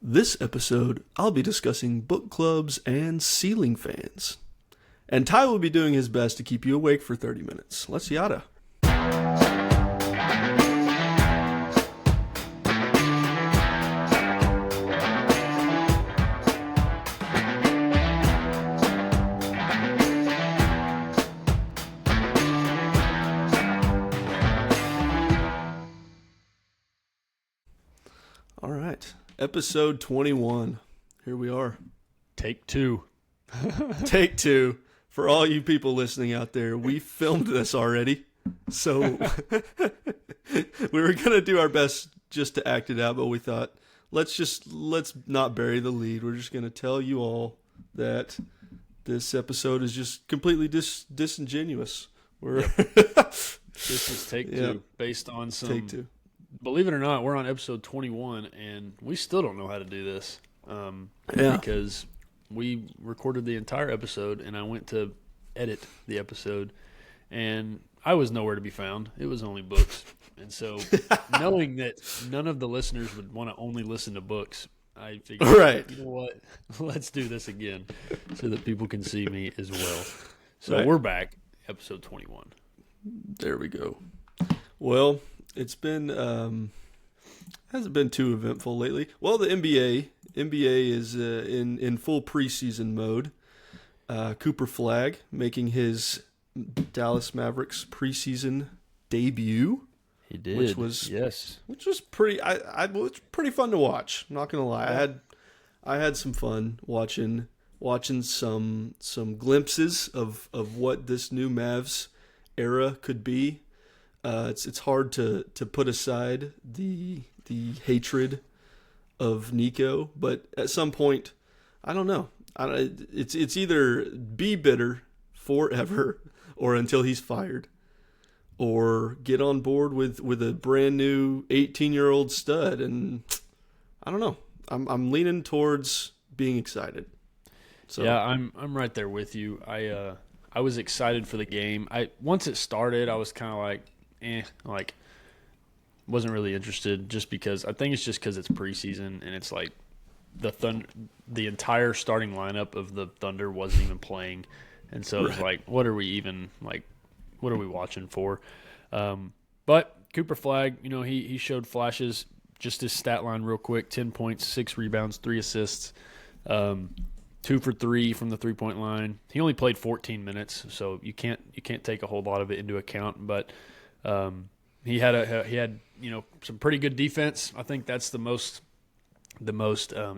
This episode, I'll be discussing book clubs and ceiling fans. And Ty will be doing his best to keep you awake for 30 minutes. Let's yada. All right. Episode 21. Here we are. Take two. Take two. For all you people listening out there, we filmed this already. So we were going to do our best just to act it out, but we thought, let's not bury the lead. We're just going to tell you all that this episode is just completely disingenuous. This is take two, based on some... Take two. Believe it or not, we're on episode 21, and we still don't know how to do this. Because we recorded the entire episode, and I went to edit the episode, and I was nowhere to be found. It was only books. And so knowing that none of the listeners would want to only listen to books, I figured, you know what, let's do this again so that people can see me as well. So We're back, episode 21. There we go. Well, it's been hasn't been too eventful lately. Well, the NBA is in full preseason mode. Cooper Flagg making his Dallas Mavericks preseason debut. He did, which was pretty. It was pretty fun to watch. I'm not gonna lie, I had some fun watching some glimpses of what this new Mavs era could be. It's hard to put aside the hatred of Nico, but at some point, I don't know. It's either be bitter forever or until he's fired, or get on board with a brand new 18-year-old stud. And I don't know. I'm leaning towards being excited. So yeah, I'm right there with you. I was excited for the game. Once it started, I was kind of like, wasn't really interested, just because I think it's just because it's preseason and it's like the entire starting lineup of the Thunder wasn't even playing, and so it's like, what are we watching for? But Cooper Flagg, he showed flashes. Just his stat line real quick: 10 points, 6 rebounds, 3 assists, 2 for 3 from the 3-point line. He only played 14 minutes, so you can't take a whole lot of it into account, but. He had some pretty good defense. I think that's the most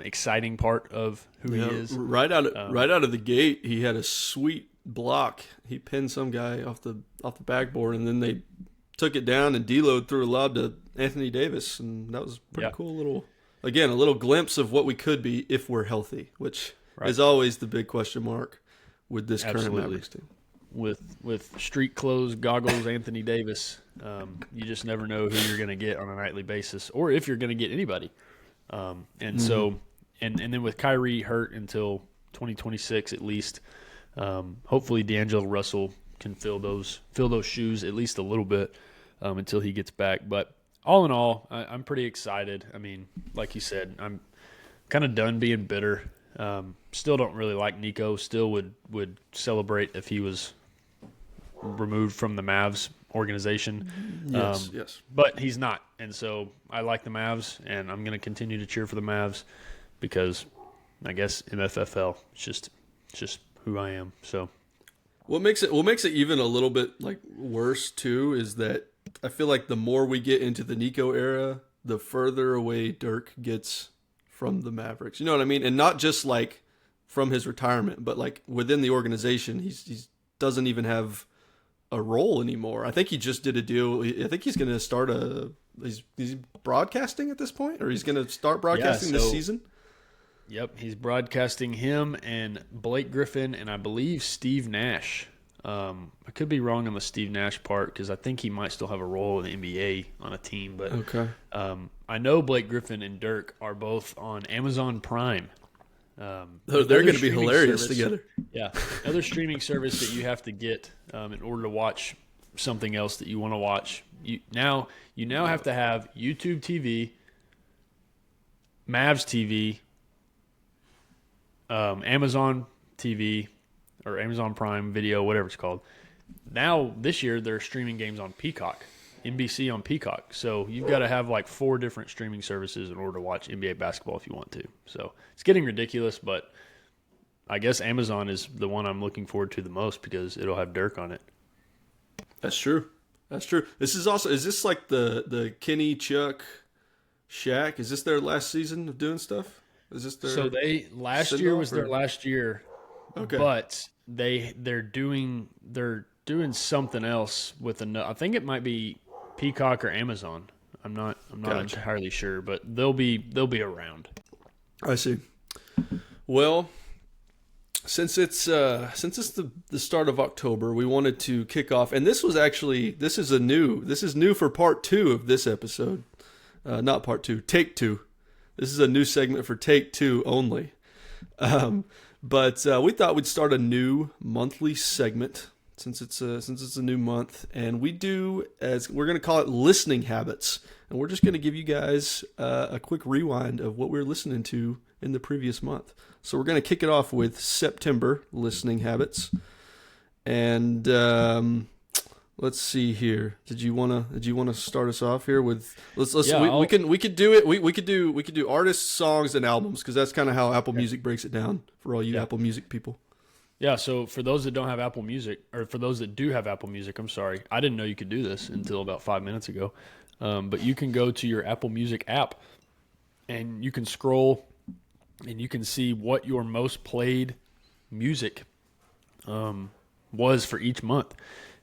exciting part of who he is. Right out of the gate, he had a sweet block. He pinned some guy off the backboard, and then they took it down, and D'Lo threw a lob to Anthony Davis, and that was pretty cool. A little glimpse of what we could be if we're healthy, which is always the big question mark with this current Mavericks team. With street clothes, goggles, Anthony Davis, you just never know who you're going to get on a nightly basis, or if you're going to get anybody. So then with Kyrie hurt until 2026 at least, hopefully D'Angelo Russell can fill those shoes at least a little bit until he gets back. But all in all, I'm pretty excited. I mean, like you said, I'm kind of done being bitter. Still don't really like Nico. Still would celebrate if he was removed from the Mavs organization. Yes. But he's not. And so I like the Mavs, and I'm going to continue to cheer for the Mavs because I guess MFFL, it's just who I am. So what makes it even a little bit worse too is that I feel like the more we get into the Nico era, the further away Dirk gets from the Mavericks. You know what I mean? And not just from his retirement, but within the organization, he's doesn't even have a role anymore. I think he just did a deal. I think he's going to start he's broadcasting at this point, or he's going to start broadcasting this season. Yep, he's broadcasting him and Blake Griffin and I believe Steve Nash. I could be wrong on the Steve Nash part because I think he might still have a role in the NBA on a team. But I know Blake Griffin and Dirk are both on Amazon Prime. They're going to be hilarious together. Yeah, another streaming service that you have to get in order to watch something else that you want to watch. You now have to have YouTube TV, Mavs TV, Amazon TV, or Amazon Prime Video, whatever it's called. Now, this year, they're streaming games on Peacock, NBC on Peacock. So you've got to have like 4 different streaming services in order to watch NBA basketball if you want to. So it's getting ridiculous, but I guess Amazon is the one I'm looking forward to the most because it'll have Dirk on it. That's true. Is this like the Kenny, Chuck, Shaq? Is this their last season of doing stuff? Is this their last year was their last year. Okay. But they're doing something else with I think it might be Peacock or Amazon. I'm not Gotcha. entirely sure, but they'll be around. I see. Well, since it's the start of October, we wanted to kick off, and this is new for part 2 of this episode. Not part 2, take 2. This is a new segment for take 2 only. But we thought we'd start a new monthly segment since it's a new month, and we're going to call it listening habits, and we're just going to give you guys a quick rewind of what we were listening to in the previous month. So we're going to kick it off with September listening habits, and let's see here. Did you wanna start us off here with we could do it. We could do artists, songs, and albums because that's kind of how Apple Music breaks it down for all you Apple Music people. Yeah, so for those that don't have Apple Music, or for those that do have Apple Music, I'm sorry, I didn't know you could do this until about 5 minutes ago. But you can go to your Apple Music app, and you can scroll, and you can see what your most played music was for each month.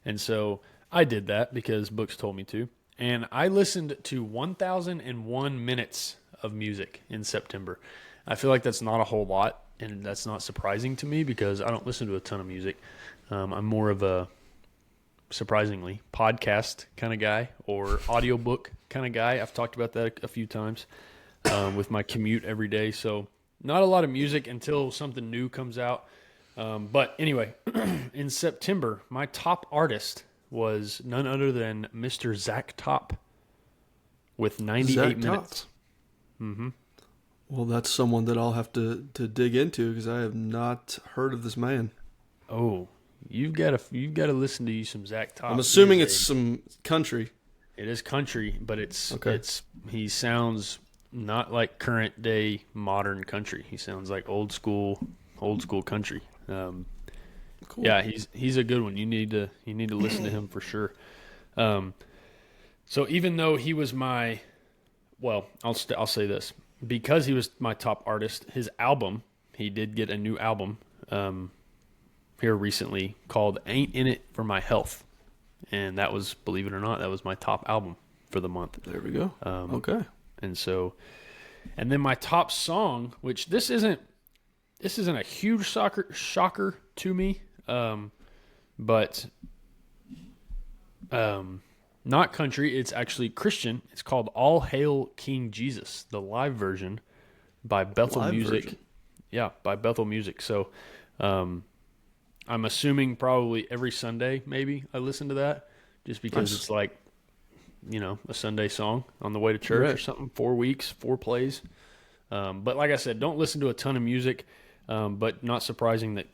And so I did that because Books told me to. And I listened to 1,001 minutes of music in September. I feel like that's not a whole lot, and that's not surprising to me because I don't listen to a ton of music. I'm more of a, surprisingly, podcast kind of guy or audiobook kind of guy. I've talked about that a few times with my commute every day. So not a lot of music until something new comes out. But anyway, in September, my top artist was none other than Mr. Zach Top with 98 minutes. Mm-hmm. Well, that's someone that I'll have to dig into because I have not heard of this man. Oh, you've got to listen to some Zach Top. I'm assuming it's some country. It is country, but okay. He sounds not like current day modern country. He sounds like old school country. Cool. Yeah, he's a good one. You need to listen to him for sure. So even though he was I'll say this, because he was my top artist, his album, he did get a new album here recently called "Ain't in It for My Health," and that was, believe it or not, that was my top album for the month. There we go. Okay, and then my top song, which this isn't a huge shocker to me, but not country. It's actually Christian. It's called "All Hail King Jesus," the live version by Bethel Music. Version. Yeah, by Bethel Music. So I'm assuming probably every Sunday maybe I listen to that just because It's like, a Sunday song on the way to church or something. 4 weeks, 4 plays. But like I said, don't listen to a ton of music. But not surprising that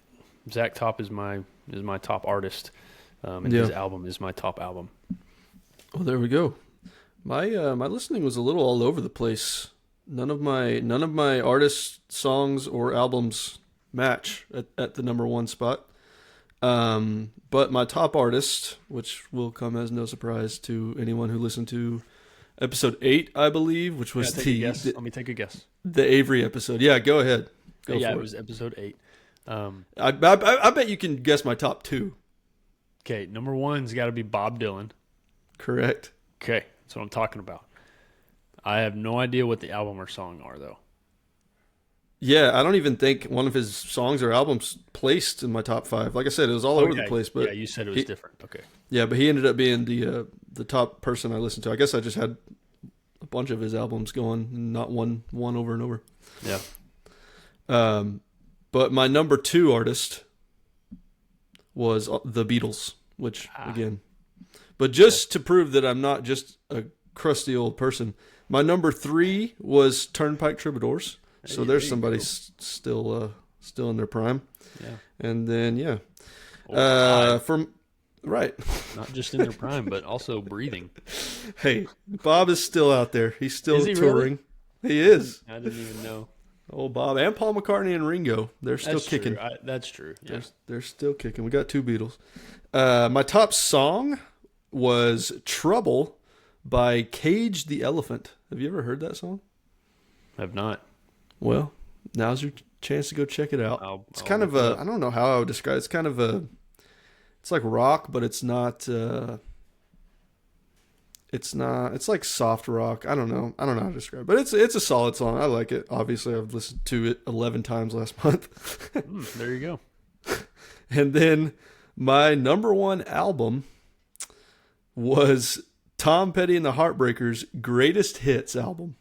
Zach Top is my top artist, and his album is my top album. Well, there we go. My listening was a little all over the place. None of my artists' songs or albums match at the number 1 spot. But my top artist, which will come as no surprise to anyone who listened to episode 8, I believe, which was let me take a guess. The Avery episode. Yeah, go ahead. It was episode 8. I bet you can guess my top 2. Okay, number 1's got to be Bob Dylan. Correct. Okay, that's what I'm talking about. I have no idea what the album or song are, though. Yeah, I don't even think one of his songs or albums placed in my top 5. Like I said, it was all over the place. But yeah, you said it was different. Okay. Yeah, but he ended up being the top person I listened to. I guess I just had a bunch of his albums going, not one over and over. Yeah. But my number 2 artist was the Beatles, which again, but just to prove that I'm not just a crusty old person, My number 3 was Turnpike Troubadours. So Hey, there's there you somebody go. still in their prime. Yeah. And then Or alive. from right. Not just in their prime, but also breathing. Hey, Bob is still out there. He's still Is he really? touring. He is. I didn't even know. Oh, Bob and Paul McCartney and Ringo. They're still That's kicking. true. That's true. Yeah. They're still kicking. We got 2 Beatles. My top song was "Trouble" by Cage the Elephant. Have you ever heard that song? Have not. Well, now's your chance to go check it out. It's I'll kind of look it a, up. I don't know how I would describe it. It's kind of it's like rock, but it's not, it's like soft rock. I don't know how to describe it, but it's a solid song. I like it. Obviously, I've listened to it 11 times last month. There you go. And then my number 1 album was Tom Petty and the Heartbreakers' Greatest Hits album.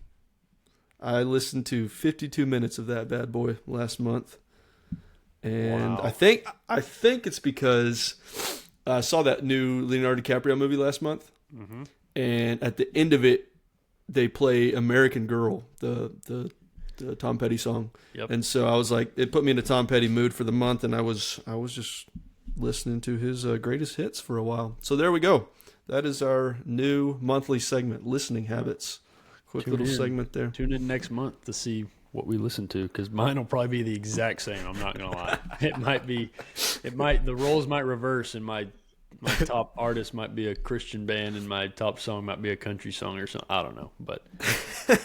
I listened to 52 minutes of that bad boy last month. And Wow. I think it's because I saw that new Leonardo DiCaprio movie last month. Mm-hmm. And at the end of it, they play American Girl, the Tom Petty song. Yep. And so I was like, it put me in a Tom Petty mood for the month, and I was just listening to his greatest hits for a while. So there we go. That is our new monthly segment, Listening Habits. Quick little segment there. Tune in next month to see what we listen to, because mine will probably be the exact same. I'm not gonna lie. The roles might reverse, and my top artist might be a Christian band, and my top song might be a country song or something. I don't know, but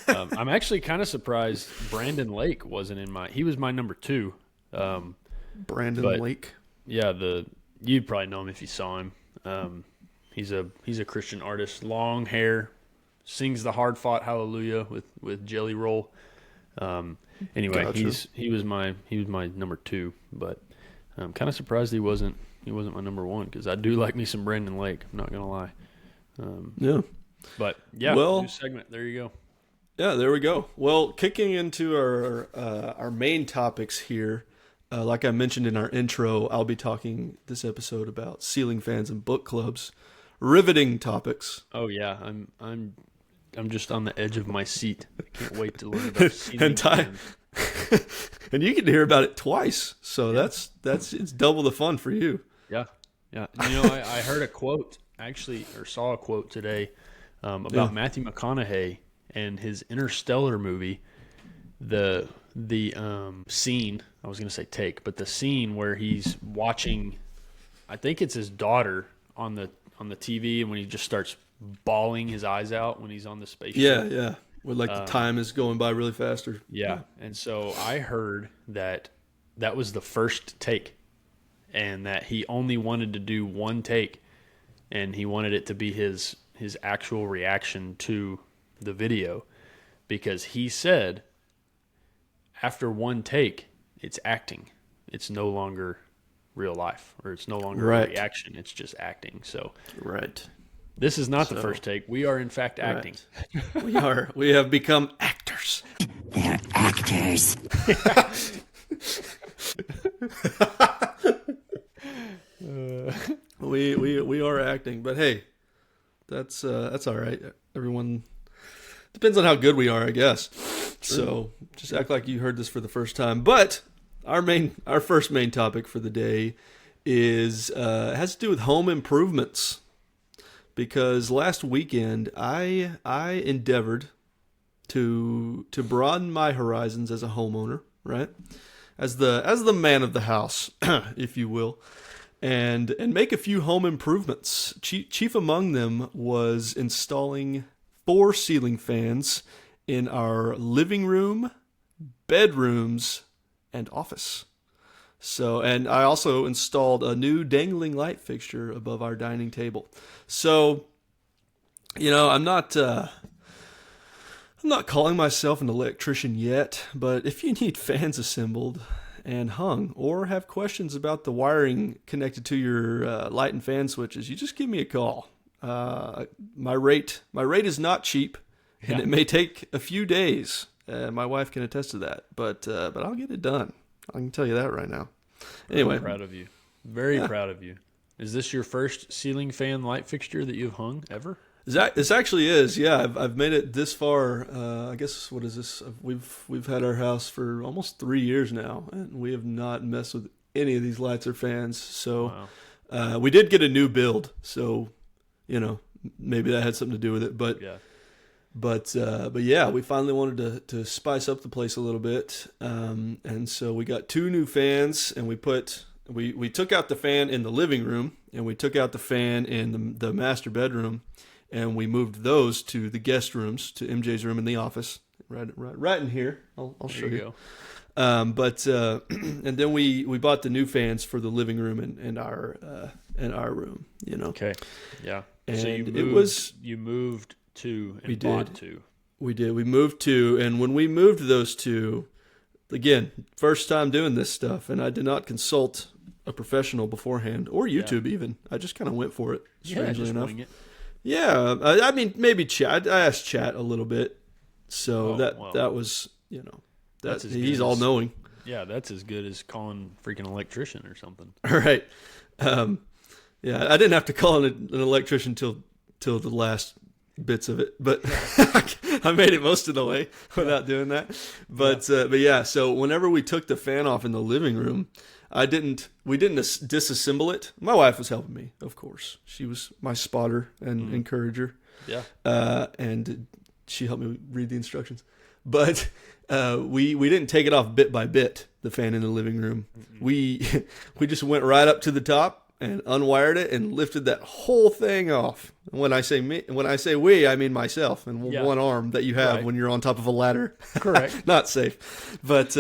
I'm actually kind of surprised Brandon Lake wasn't in my. He was my number 2. Brandon but- Lake. Yeah, you'd probably know him if you saw him. He's a Christian artist, long hair, sings the hard fought Hallelujah with Jelly Roll. Anyway, Gotcha. he was my number 2, but I'm kind of surprised he wasn't my number 1, because I do like me some Brandon Lake. I'm not gonna lie. Yeah. But yeah, Well- new segment. There you go. Yeah, there we go. Well, kicking into our main topics here, like I mentioned in our intro, I'll be talking this episode about ceiling fans and book clubs, riveting topics. Oh yeah, I'm just on the edge of my seat. I can't wait to learn about ceiling And Ty- fans. And you can hear about it twice, so that's it's double the fun for you. Yeah. I heard a quote actually, or saw a quote today about Matthew McConaughey and his Interstellar movie. The scene, I was going to say take, but the scene where he's watching, I think it's his daughter on the TV, and when he just starts bawling his eyes out when he's on the spaceship. Yeah. Where like the time is going by really faster. Yeah. And so I heard that was the first take, and that he only wanted to do one take, and he wanted it to be his actual reaction to the video, because he said after one take, it's acting. It's no longer real life, or it's no longer Right. a reaction. It's just acting. So Right. this is not the first take. We are in fact acting. Right. We have become actors. They're actors. We are acting, but hey, that's all right. Everyone depends on how good we are, I guess. So just act like you heard this for the first time. But our first main topic for the day is has to do with home improvements, because last weekend I endeavored to broaden my horizons as a homeowner, right? As the man of the house, if you will. And make a few home improvements. Chief among them was installing 4 ceiling fans in our living room, bedrooms, and office. So, and I also installed a new dangling light fixture above our dining table. So, I'm not calling myself an electrician yet, but if you need fans assembled and hung, or have questions about the wiring connected to your light and fan switches, you just give me a call. My rate is not cheap, and it may take a few days. My wife can attest to that, but I'll get it done. I can tell you that right now. Anyway, I'm proud of you. Very proud of you. Is this your first ceiling fan light fixture that you've hung ever? This actually is, yeah. I've made it this far. I guess what is this? We've had our house for almost 3 years now, and we have not messed with any of these lights or fans. So we did get a new build, so maybe that had something to do with it. But Yeah. but yeah, we finally wanted to spice up the place a little bit, and so we got 2 new fans, and we took out the fan in the living room, and we took out the fan in the master bedroom. And we moved those to the guest rooms, to MJ's room in the office, right in here. I'll show you. But and then we bought the new fans for the living room and our room. Okay. Yeah. And so you moved 2 and bought 2. We did. We moved 2, and when we moved those 2, again, first time doing this stuff, and I did not consult a professional beforehand or YouTube even. I just kind of went for it. Strangely enough. Wing it. Yeah, I mean, maybe Chat. I asked Chat a little bit, so that was, That's he's all knowing. Yeah, that's as good as calling freaking electrician or something. All right. Yeah, I didn't have to call an electrician till the last bits of it, but I made it most of the way without doing that. But yeah, so whenever we took the fan off in the living room, we didn't disassemble it. My wife was helping me, of course. She was my spotter and encourager. Yeah. And she helped me read the instructions. But we didn't take it off bit by bit, the fan in the living room. Mm-hmm. We just went right up to the top and unwired it and lifted that whole thing off. When I say we, I mean myself and one arm that you have when you're on top of a ladder. Correct. Not safe. But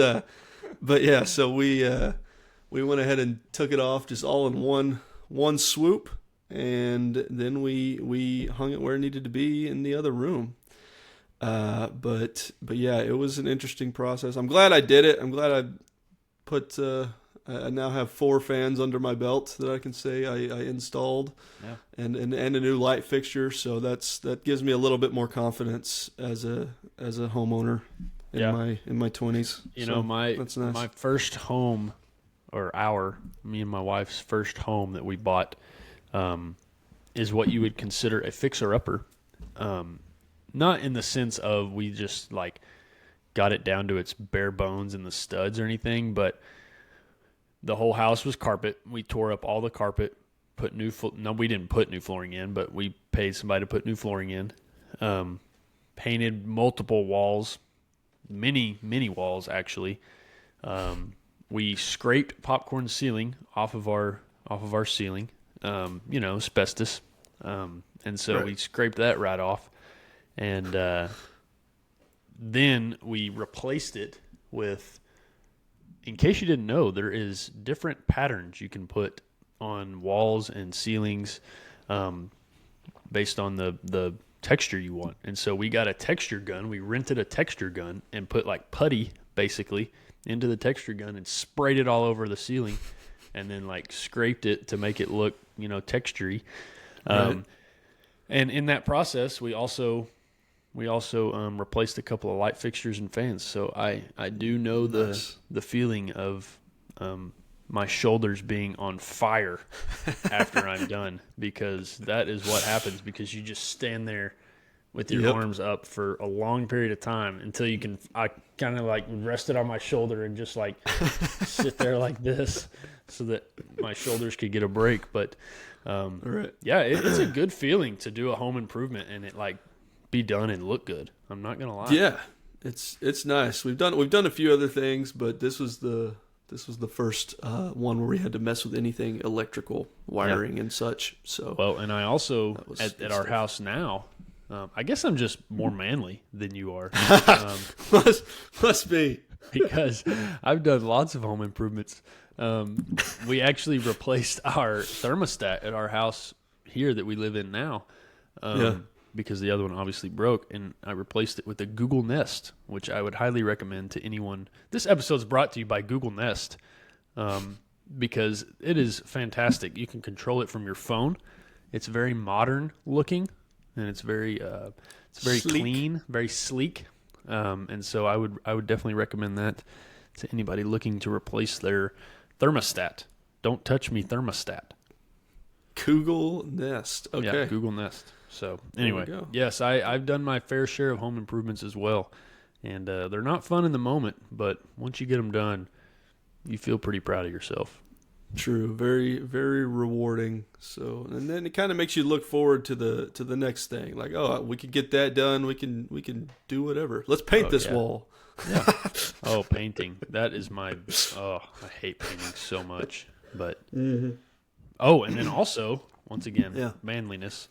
yeah, so we went ahead and took it off just all in one swoop, and then we hung it where it needed to be in the other room. But yeah, it was an interesting process. I'm glad I did it. I'm glad I now have 4 fans under my belt that I can say I installed, and a new light fixture. So that gives me a little bit more confidence as a homeowner in my 20s. That's nice. My first home. Or me and my wife's first home that we bought is what you would consider a fixer-upper. Not in the sense of we just got it down to its bare bones and the studs or anything, but the whole house was carpet. We tore up all the carpet, we didn't put new flooring in, but we paid somebody to put new flooring in. Painted multiple walls, many walls actually. We scraped popcorn ceiling off of our ceiling, asbestos, and so we scraped that right off, and then we replaced it with. In case you didn't know, there is different patterns you can put on walls and ceilings, based on the texture you want, and so we got a texture gun. We rented a texture gun and put putty basically into the texture gun and sprayed it all over the ceiling, and then scraped it to make it look textury. And in that process we also replaced a couple of light fixtures and fans. So I do know the feeling of my shoulders being on fire after I'm done, because that is what happens, because you just stand there with your arms up for a long period of time until you can. I kind of rested on my shoulder and just sit there like this so that my shoulders could get a break. But yeah, it's a good feeling to do a home improvement and it be done and look good. I'm not gonna lie. Yeah, it's nice. We've done a few other things, but this was the first one where we had to mess with anything electrical wiring and such. So and I also at our house now. I guess I'm just more manly than you are. Must be. Because I've done lots of home improvements. We actually replaced our thermostat at our house here that we live in now. Because the other one obviously broke, and I replaced it with a Google Nest, which I would highly recommend to anyone. This episode is brought to you by Google Nest, because it is fantastic. You can control it from your phone. It's very modern looking. And it's very sleek. Clean, very sleek, and so I would definitely recommend that to anybody looking to replace their thermostat. Don't touch me thermostat. Google Nest. Okay. Yeah, Google Nest. So anyway, There we go. yes, I've done my fair share of home improvements as well, and they're not fun in the moment, but once you get them done, you feel pretty proud of yourself. True, very very rewarding. So, and then it kind of makes you look forward to the next thing. Like, oh, we could get that done. We can do whatever. Let's paint this wall. Yeah. Oh, painting. That is my. Oh, I hate painting so much. But. Mm-hmm. Oh, and then also, once again, Yeah. manliness.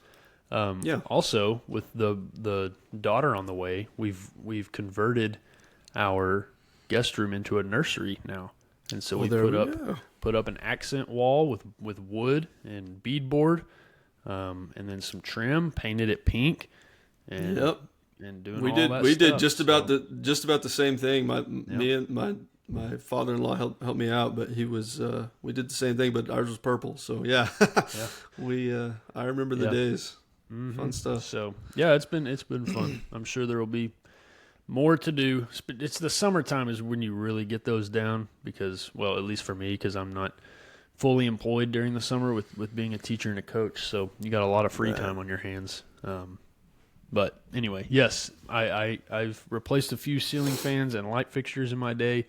Yeah. Also, with the daughter on the way, we've converted our guest room into a nursery now, and so we put up an accent wall with wood and beadboard, and then some trim, painted it pink, and doing we all did that we stuff. did just about the same thing. Me and my father-in-law helped me out, but he was we did the same thing, but ours was purple. So yeah. I remember the days. Mm-hmm. Fun stuff. So yeah, it's been fun. I'm sure there will be more to do. It's the summertime is when you really get those down because, well, at least for me, because I'm not fully employed during the summer with being a teacher and a coach. So you got a lot of free time on your hands. But anyway, yes, I've replaced a few ceiling fans and light fixtures in my day.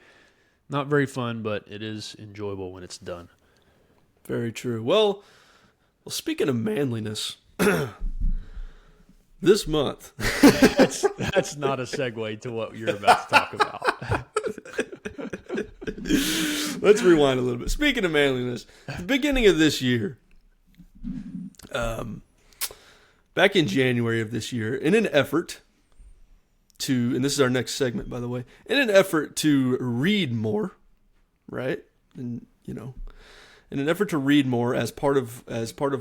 Not very fun, but it is enjoyable when it's done. Very true. Well, speaking of manliness, this month. That's not a segue to what you're about to talk about. Let's rewind a little bit. Speaking of manliness, the beginning of this year, back in January of this year, in an effort to, and this is our next segment, by the way, in an effort to read more, right? And, in an effort to read more as part of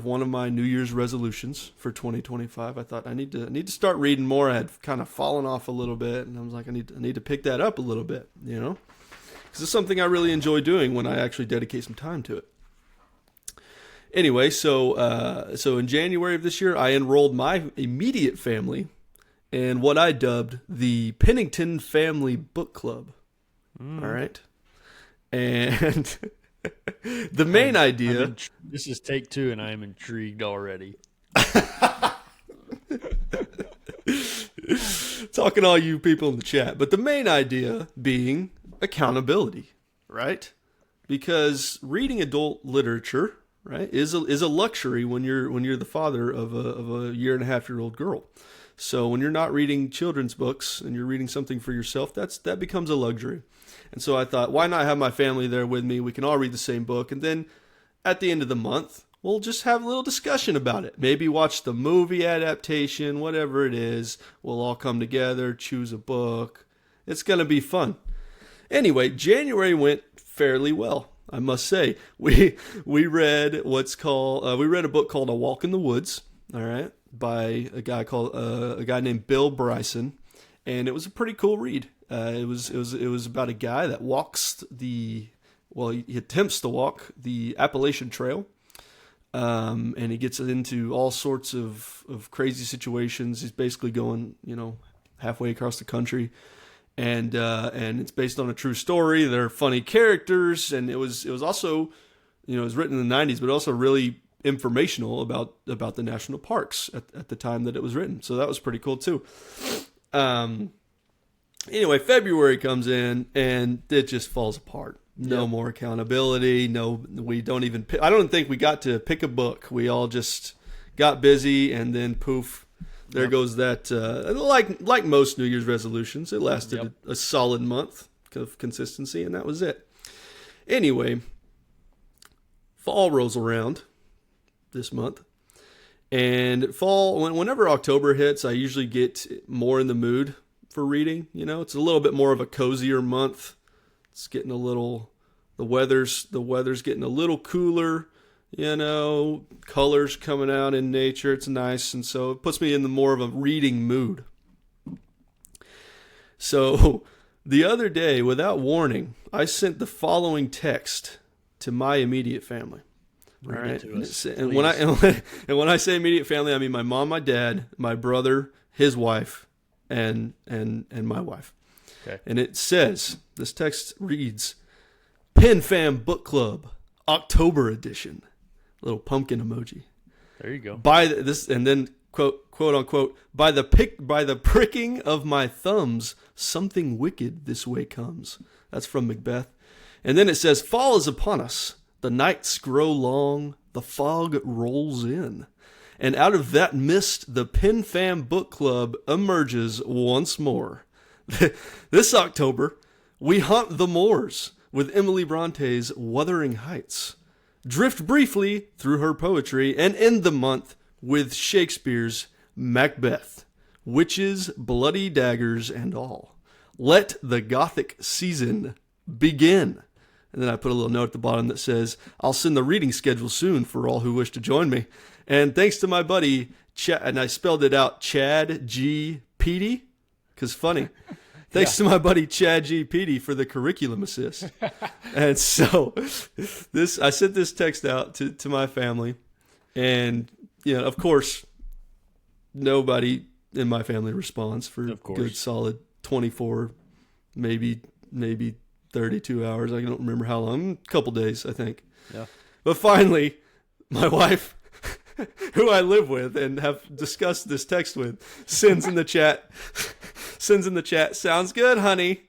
one of my New Year's resolutions for 2025, I thought I need to start reading more. I had kind of fallen off a little bit, and I was like, I need to pick that up a little bit, because it's something I really enjoy doing when I actually dedicate some time to it. Anyway, so in January of this year, I enrolled my immediate family in what I dubbed the Pennington Family Book Club. All right, and. The main idea. This is take 2, and I am intrigued already. Talking to all you people in the chat, but the main idea being accountability, right? Because reading adult literature, right, is a luxury when you're the father of a 1.5-year-old girl. So when you're not reading children's books and you're reading something for yourself, that becomes a luxury. And so I thought, why not have my family there with me? We can all read the same book. And then at the end of the month, we'll just have a little discussion about it. Maybe watch the movie adaptation, whatever it is. We'll all come together, choose a book. It's going to be fun. Anyway, January went fairly well, I must say. We read a book called A Walk in the Woods, all right, by a guy named Bill Bryson. And it was a pretty cool read. It was about a guy that he attempts to walk the Appalachian Trail, and he gets into all sorts of crazy situations. He's basically going, halfway across the country, and it's based on a true story. There are funny characters, and it was also, it was written in the 90s, but also really informational about the national parks at the time that it was written. So that was pretty cool too. Anyway, February comes in and it just falls apart. No more accountability. No, we don't even I don't think we got to pick a book. We all just got busy, and then poof, there goes that. Like most New Year's resolutions, it lasted a solid month of consistency, and that was it. Anyway, fall rolls around this month. And fall, whenever October hits, I usually get more in the mood for reading. It's a little bit more of a cozier month. It's getting the weather's getting a little cooler, colors coming out in nature. It's nice. And so it puts me in the more of a reading mood. So the other day, without warning, I sent the following text to my immediate family. All right. And when I say immediate family, I mean my mom, my dad, my brother, his wife, and my wife. Okay. And it says, this text reads, Pen Fam Book Club, October edition. Little pumpkin emoji. There you go. Buy this, and then quote unquote, by the pricking of my thumbs, something wicked this way comes. That's from Macbeth. And then it says, fall is upon us. The nights grow long. The fog rolls in. And out of that mist, the Pen Fam Book Club emerges once more. This October, we hunt the moors with Emily Bronte's Wuthering Heights. Drift briefly through her poetry and end the month with Shakespeare's Macbeth. Witches, bloody daggers, and all. Let the Gothic season begin. And then I put a little note at the bottom that says, I'll send the reading schedule soon for all who wish to join me. And thanks to my buddy, and I spelled it out, Chad G. Petey, because funny. Thanks to my buddy Chad G. Petey for the curriculum assist. And so I sent this text out to my family. And, of course, nobody in my family responds for a good solid 24, maybe 32 hours. I don't remember how long. A couple days, I think. Yeah. But finally, my wife, who I live with and have discussed this text with, sends in the chat, sounds good, honey.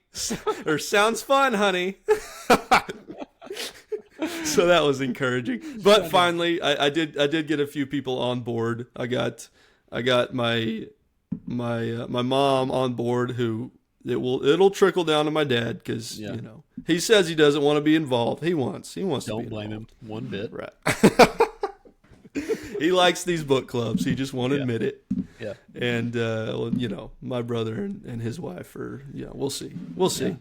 Or sounds fun, honey. So that was encouraging. But finally, I did get a few people on board. I got my mom on board, who it'll trickle down to my dad, because he says he doesn't want to be involved. He wants to be involved. Don't blame him one bit. Right. He likes these book clubs. He just won't admit it. Yeah. And my brother and his wife are. We'll see. Yeah.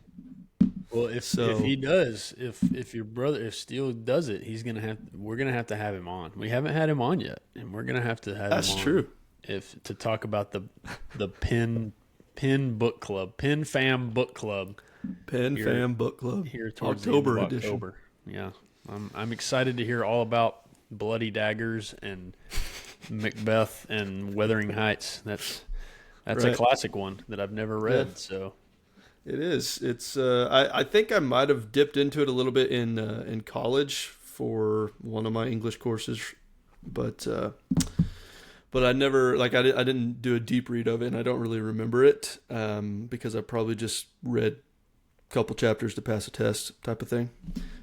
Well, if he does, if your brother, if Steele does it, we're gonna have to have him on. We haven't had him on yet, and we're gonna have to have him on. That's true. To talk about the Pen Book Club, Pen Fam Book Club, Fam Book Club here towards October the end of edition. October. Yeah, I'm excited to hear all about Bloody Daggers and Macbeth and Wuthering Heights. That's Right. a classic one that I've never read. Yeah. So it is. It's. I think I might have dipped into it a little bit in college for one of my English courses, but I never I didn't do a deep read of it, and I don't really remember it because I probably just read a couple chapters to pass a test type of thing.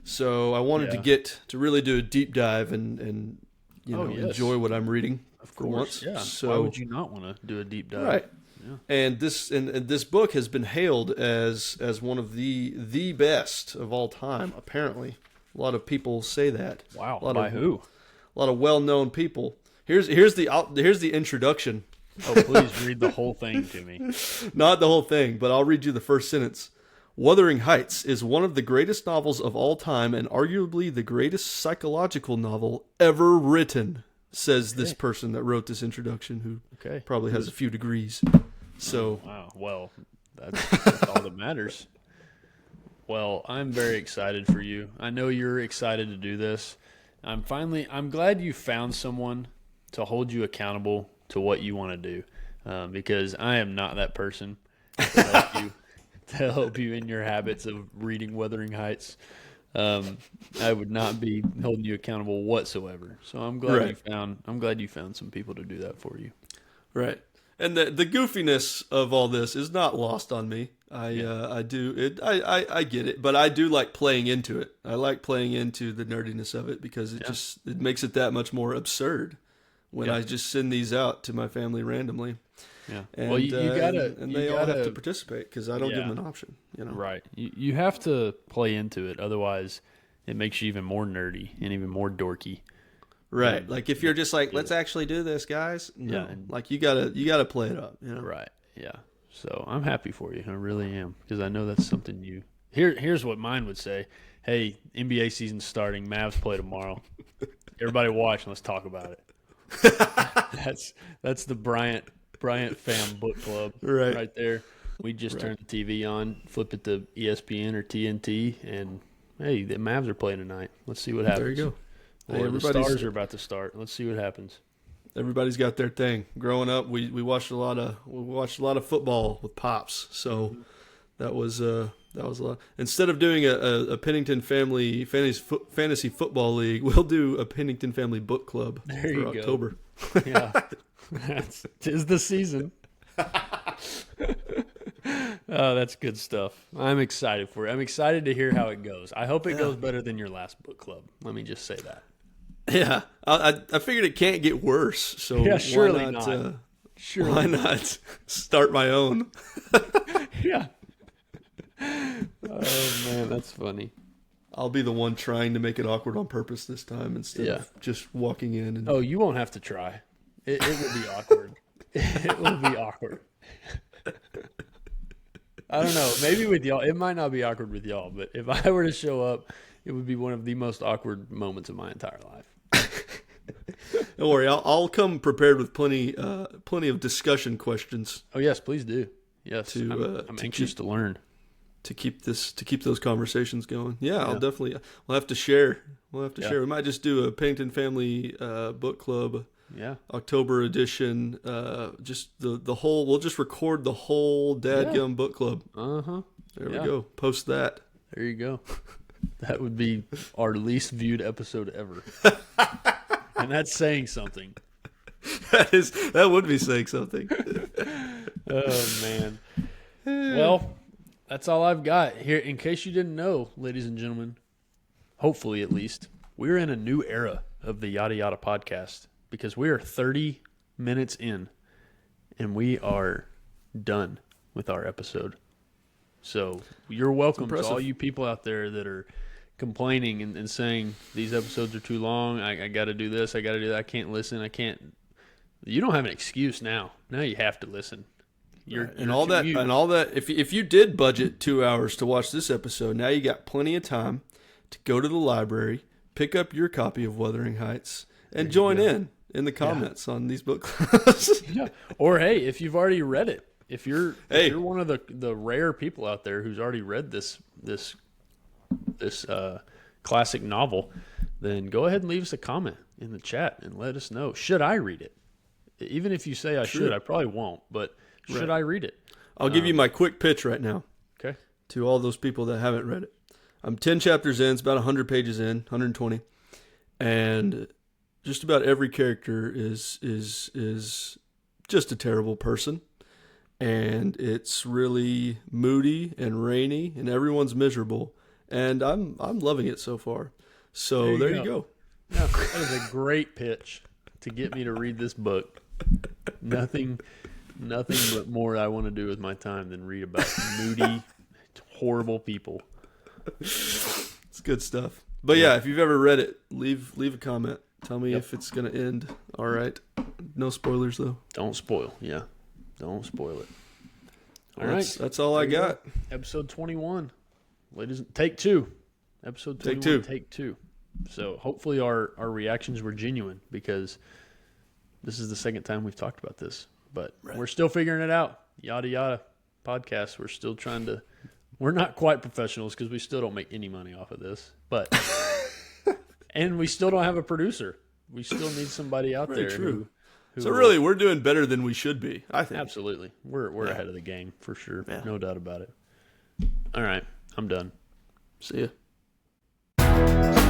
So I wanted to really do a deep dive and enjoy what I'm reading. of for course, once. yeah. So, why would you not want to do a deep dive? Right. Yeah. And this book has been hailed as one of the best of all time. Apparently, a lot of people say that. Wow. By who? A lot of well-known people. Here's the introduction. Oh, please read the whole thing to me. Not the whole thing, but I'll read you the first sentence. Wuthering Heights is one of the greatest novels of all time and arguably the greatest psychological novel ever written, says this person that wrote this introduction, who probably has a few degrees. So wow. Well, that's all that matters. Well, I'm very excited for you. I know you're excited to do this. I'm glad you found someone to hold you accountable to what you want to do, because I am not that person to help you in your habits of reading Wuthering Heights. I would not be holding you accountable whatsoever. So I'm glad you found some people to do that for you. Right. And the goofiness of all this is not lost on me. I get it, but I do like playing into it. I like playing into the nerdiness of it because it makes it that much more absurd when I just send these out to my family randomly. Yeah. And, well, they all have to participate because I don't give them an option. Right. You have to play into it, otherwise it makes you even more nerdy and even more dorky. Right. Like if you're just like, let's actually do this, guys. No. Like you gotta play it up. Right. Yeah. So I'm happy for you. I really am, because I know that's something you. Here's what mine would say. Hey, NBA season's starting. Mavs play tomorrow. Everybody watch and let's talk about it. That's the Bryant Fam Book Club right there. We just turn the TV on, flip it to ESPN or TNT, and hey, the Mavs are playing tonight. Let's see what happens. There you go. Or the Stars are about to start. Let's see what happens. Everybody's got their thing. Growing up, we watched a lot of football with pops. So that was a lot. Instead of doing a Pennington Family Fantasy Football League, we'll do a Pennington Family Book Club for October. Yeah. Tis the season. Oh, that's good stuff. I'm excited for it. I'm excited to hear how it goes. I hope it goes better than your last book club. Let me just say that. Yeah, I figured it can't get worse. So Yeah, surely why not? not. Surely why not start my own? Yeah. Oh man, that's funny. I'll be the one trying to make it awkward on purpose this time instead of just walking in. And... Oh, you won't have to try. It will be awkward. It will be awkward. I don't know. Maybe with y'all, it might not be awkward with y'all, but if I were to show up, it would be one of the most awkward moments of my entire life. Don't worry, I'll come prepared with plenty of discussion questions. Oh yes, please do. Yes, I'm anxious to learn. To keep those conversations going. Yeah, I'll definitely. We'll have to share. We might just do a Pennington Family book club. Yeah. October edition. Just the whole. We'll just record the whole Dadgum book club. There we go. Post that. There you go. That would be our least viewed episode ever, and that's saying something. That would be saying something. Oh man. Well, that's all I've got here. In case you didn't know, ladies and gentlemen, hopefully at least, we're in a new era of the Yada Yada podcast because we are 30 minutes in and we are done with our episode. So you're welcome to all you people out there that are complaining and saying these episodes are too long. I got to do this. I got to do that. I can't listen. I can't. You don't have an excuse now. Now you have to listen. All that. If you did budget 2 hours to watch this episode, now you got plenty of time to go to the library, pick up your copy of Wuthering Heights, and join in the comments on these book clubs. Yeah. Or hey, if you've already read it, if you're one of the rare people out there who's already read this classic novel, then go ahead and leave us a comment in the chat and let us know. Should I read it? Even if you say I should, I probably won't, but should I read it? I'll give you my quick pitch right now. Okay. To all those people that haven't read it. I'm 10 chapters in. It's about 100 pages in, 120. And just about every character is just a terrible person. And it's really moody and rainy, and everyone's miserable. And I'm loving it so far. So there you go. Yeah, that is a great pitch to get me to read this book. Nothing but more I want to do with my time than read about moody, horrible people. It's good stuff. But yeah, if you've ever read it, leave a comment. Tell me if it's going to end all right. No spoilers, though. Don't spoil. Yeah. Don't spoil it. All right. That's all I got. Episode 21. Ladies, take two. Episode 21, take two. So hopefully our reactions were genuine because this is the second time we've talked about this. But we're still figuring it out. Yada Yada podcast. We're still trying to. We're not quite professionals because we still don't make any money off of this. But and we still don't have a producer. We still need somebody out there. True. So really, we're doing better than we should be. I think absolutely. We're ahead of the game for sure. Yeah. No doubt about it. All right, I'm done. See ya.